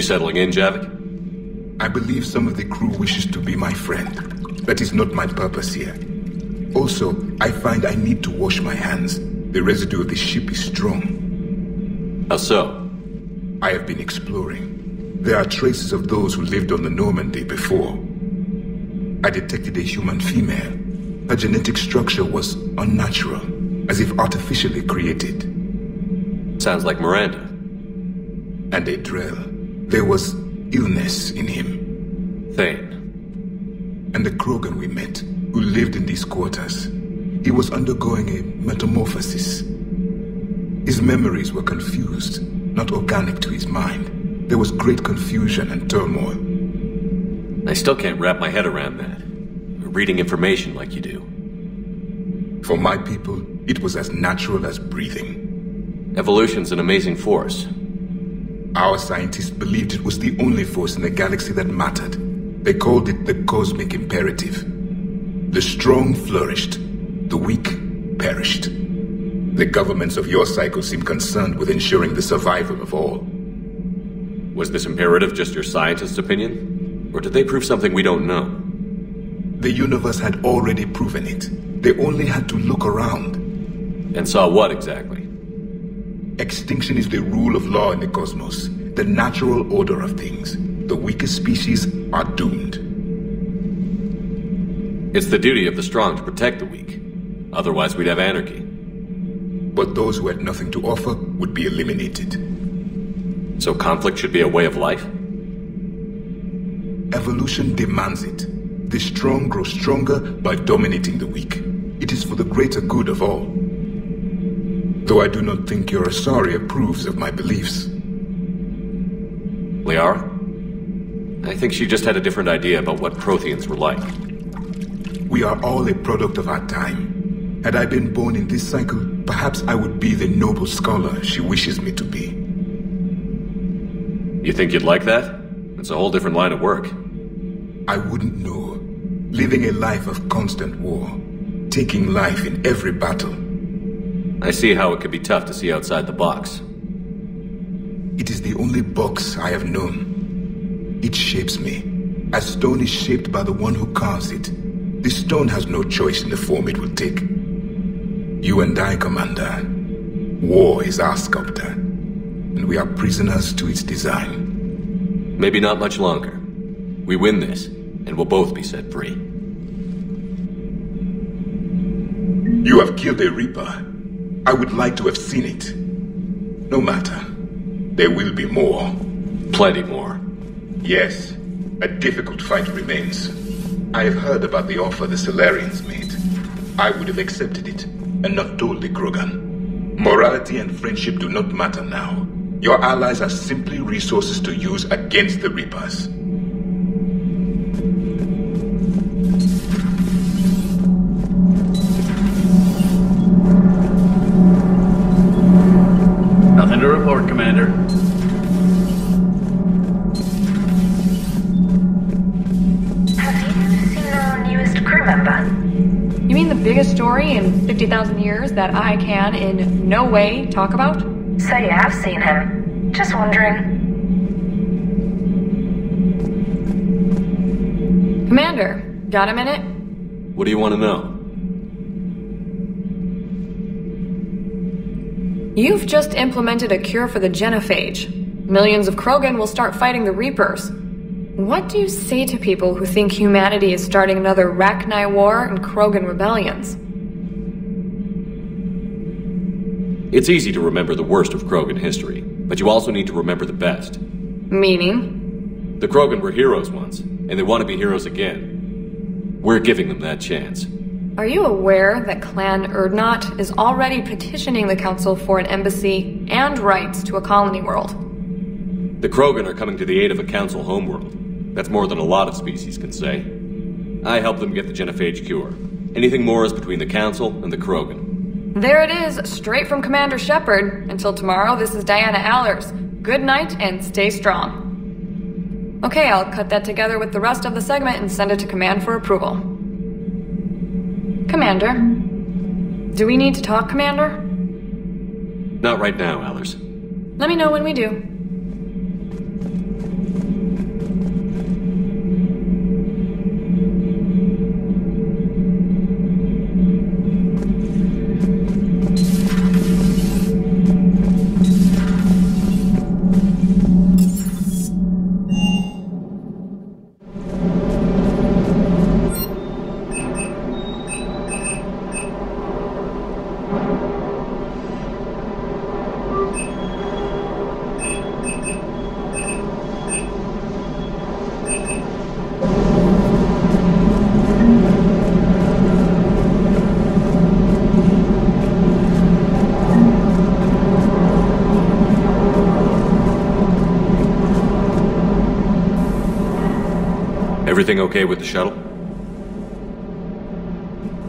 You settling in, Javik? I believe some of the crew wishes to be my friend. That is not my purpose here. Also, I find I need to wash my hands. The residue of the ship is strong. How so? I have been exploring. There are traces of those who lived on the Normandy before. I detected a human female. Her genetic structure was unnatural, as if artificially created. Sounds like Miranda. And a drill. There was illness in him. Thane. And the Krogan we met, who lived in these quarters. He was undergoing a metamorphosis. His memories were confused, not organic to his mind. There was great confusion and turmoil. I still can't wrap my head around that. Reading information like you do. For my people, it was as natural as breathing. Evolution's an amazing force. Our scientists believed it was the only force in the galaxy that mattered. They called it the cosmic imperative. The strong flourished, the weak perished. The governments of your cycle seem concerned with ensuring the survival of all. Was this imperative just your scientist's opinion? Or did they prove something we don't know? The universe had already proven it. They only had to look around. And saw what exactly? Extinction is the rule of law in the cosmos, the natural order of things. The weakest species are doomed. It's the duty of the strong to protect the weak. Otherwise we'd have anarchy. But those who had nothing to offer would be eliminated. So conflict should be a way of life? Evolution demands it. The strong grow stronger by dominating the weak. It is for the greater good of all. Though I do not think your Asari approves of my beliefs. Liara? I think she just had a different idea about what Protheans were like. We are all a product of our time. Had I been born in this cycle, perhaps I would be the noble scholar she wishes me to be. You think you'd like that? It's a whole different line of work. I wouldn't know. Living a life of constant war. Taking life in every battle. I see how it could be tough to see outside the box. It is the only box I have known. It shapes me, as stone is shaped by the one who carves it. The stone has no choice in the form it will take. You and I, Commander. War is our sculptor, and we are prisoners to its design. Maybe not much longer. We win this, and we'll both be set free. You have killed a Reaper. I would like to have seen it. No matter. There will be more. Plenty more. Yes. A difficult fight remains. I have heard about the offer the Solarians made. I would have accepted it, and not told the Krogan. Morality and friendship do not matter now. Your allies are simply resources to use against the Reapers. Nothing to report, Commander. Have you seen our newest crew member? You mean the biggest story in 50,000 years that I can in no way talk about? So you have seen him. Just wondering. Commander, got a minute? What do you want to know? You've just implemented a cure for the genophage. Millions of Krogan will start fighting the Reapers. What do you say to people who think humanity is starting another Rachni War and Krogan rebellions? It's easy to remember the worst of Krogan history, but you also need to remember the best. Meaning? The Krogan were heroes once, and they want to be heroes again. We're giving them that chance. Are you aware that Clan Urdnot is already petitioning the Council for an embassy and rights to a colony world? The Krogan are coming to the aid of a Council homeworld. That's more than a lot of species can say. I helped them get the genophage cure. Anything more is between the Council and the Krogan. There it is, straight from Commander Shepard. Until tomorrow, this is Diana Allers. Good night and stay strong. Okay, I'll cut that together with the rest of the segment and send it to Command for approval. Commander? Do we need to talk, Commander? Not right now, Allers. Let me know when we do. Everything okay with the shuttle?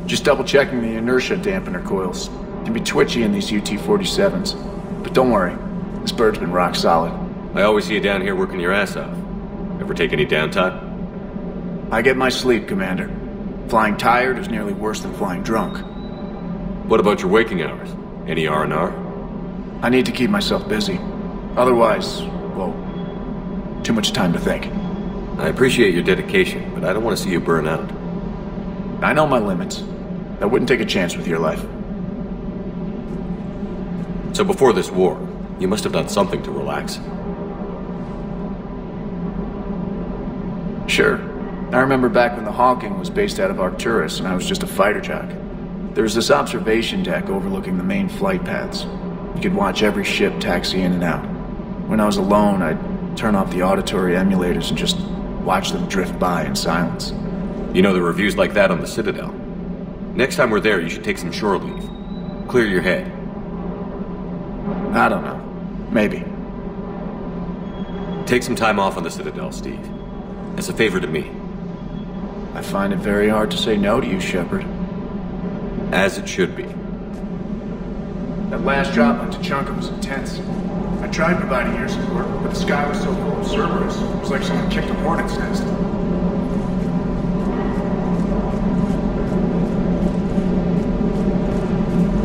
Just double-checking the inertia dampener coils. Can be twitchy in these UT-47s. But don't worry, this bird's been rock solid. I always see you down here working your ass off. Ever take any downtime? I get my sleep, Commander. Flying tired is nearly worse than flying drunk. What about your waking hours? Any R&R? I need to keep myself busy. Otherwise, well, too much time to think. I appreciate your dedication, but I don't want to see you burn out. I know my limits. I wouldn't take a chance with your life. So before this war, you must have done something to relax. Sure. I remember back when the Hawking was based out of Arcturus and I was just a fighter jock. There was this observation deck overlooking the main flight paths. You could watch every ship taxi in and out. When I was alone, I'd turn off the auditory emulators and just watch them drift by in silence. You know, there are reviews like that on the Citadel. Next time we're there, you should take some shore leave. Clear your head. I don't know. Maybe. Take some time off on the Citadel, Steve. As a favor to me. I find it very hard to say no to you, Shepard. As it should be. That last drop on Tuchanka was intense. I tried providing air support, but the sky was so full of Cerberus, it was like someone kicked a hornet's nest.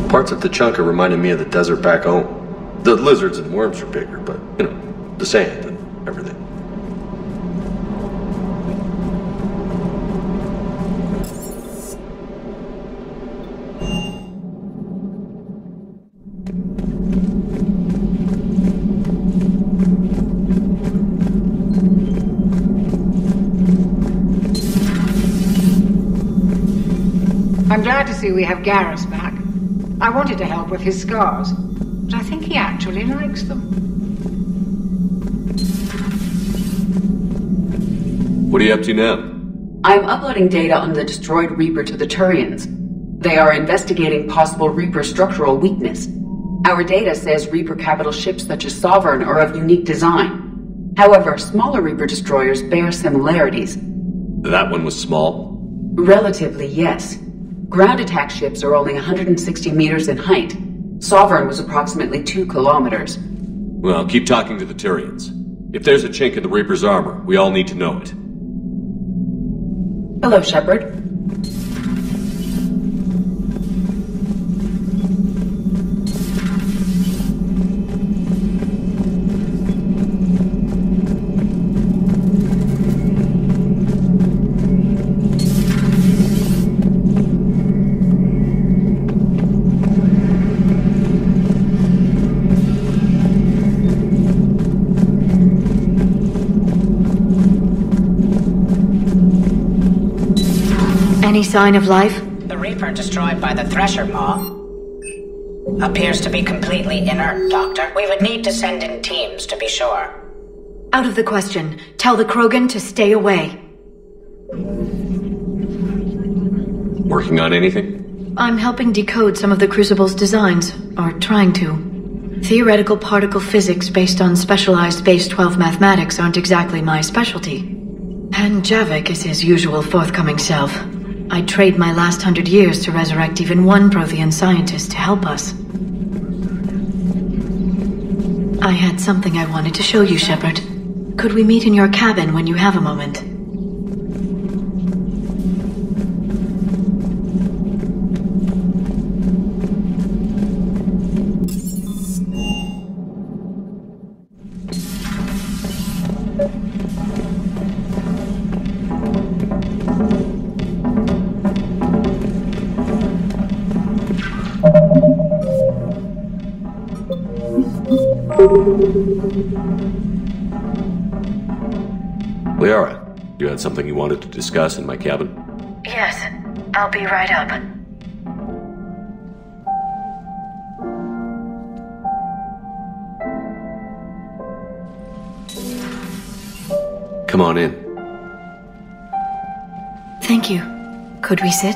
Parts of Tuchanka reminded me of the desert back home. The lizards and worms were bigger, but, you know, the sand and everything. I'm glad to see we have Garrus back. I wanted to help with his scars, but I think he actually likes them. What are you up to now? I'm uploading data on the destroyed Reaper to the Turians. They are investigating possible Reaper structural weakness. Our data says Reaper capital ships such as Sovereign are of unique design. However, smaller Reaper destroyers bear similarities. That one was small? Relatively, yes. Ground attack ships are only 160 meters in height. Sovereign was approximately 2 kilometers. Well, keep talking to the Turians. If there's a chink in the Reaper's armor, we all need to know it. Hello, Shepard. Any sign of life? The Reaper destroyed by the Thresher Maw appears to be completely inert, Doctor. We would need to send in teams to be sure. Out of the question. Tell the Krogan to stay away. Working on anything? I'm helping decode some of the Crucible's designs, or trying to. Theoretical particle physics based on specialized Base 12 mathematics aren't exactly my specialty. And Javik is his usual forthcoming self. I'd trade my last 100 years to resurrect even one Prothean scientist to help us. I had something I wanted to show you, Shepard. Could we meet in your cabin when you have a moment? Liara, you had something you wanted to discuss in my cabin? Yes, I'll be right up. Come on in. Thank you. Could we sit?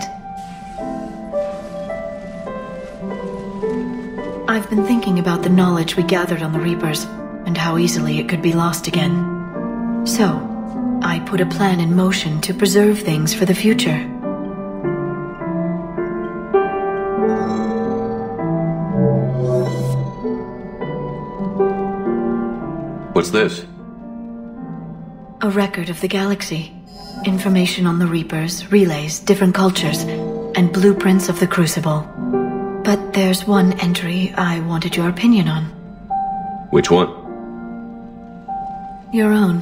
I've been thinking about the knowledge we gathered on the Reapers, and how easily it could be lost again. So, I put a plan in motion to preserve things for the future. What's this? A record of the galaxy. Information on the Reapers, relays, different cultures, and blueprints of the Crucible. But there's one entry I wanted your opinion on. Which one? Your own.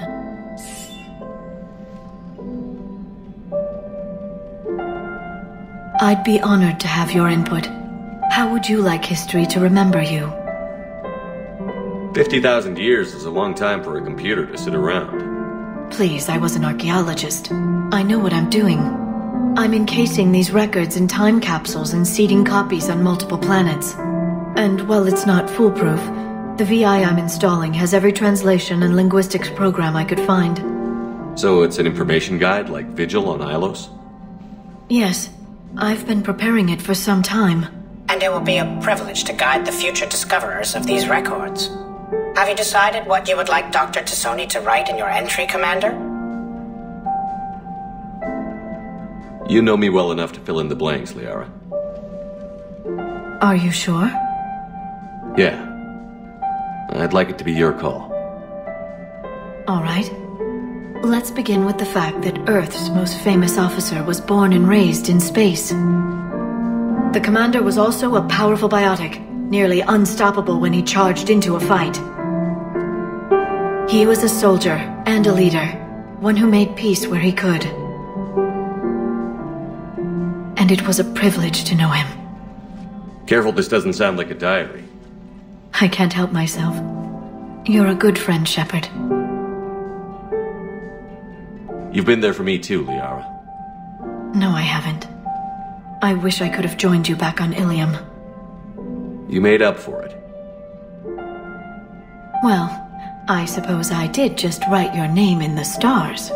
I'd be honored to have your input. How would you like history to remember you? 50,000 years is a long time for a computer to sit around. Please, I was an archaeologist. I know what I'm doing. I'm encasing these records in time capsules and seeding copies on multiple planets. And while it's not foolproof, the VI I'm installing has every translation and linguistics program I could find. So it's an information guide like Vigil on Ilos? Yes. I've been preparing it for some time. And it will be a privilege to guide the future discoverers of these records. Have you decided what you would like Dr. Tassoni to write in your entry, Commander? You know me well enough to fill in the blanks, Liara. Are you sure? Yeah. I'd like it to be your call. All right. Let's begin with the fact that Earth's most famous officer was born and raised in space. The commander was also a powerful biotic, nearly unstoppable when he charged into a fight. He was a soldier and a leader, one who made peace where he could. And it was a privilege to know him. Careful, this doesn't sound like a diary. I can't help myself. You're a good friend, Shepard. You've been there for me too, Liara. No, I haven't. I wish I could have joined you back on Ilium. You made up for it. Well, I suppose I did just write your name in the stars.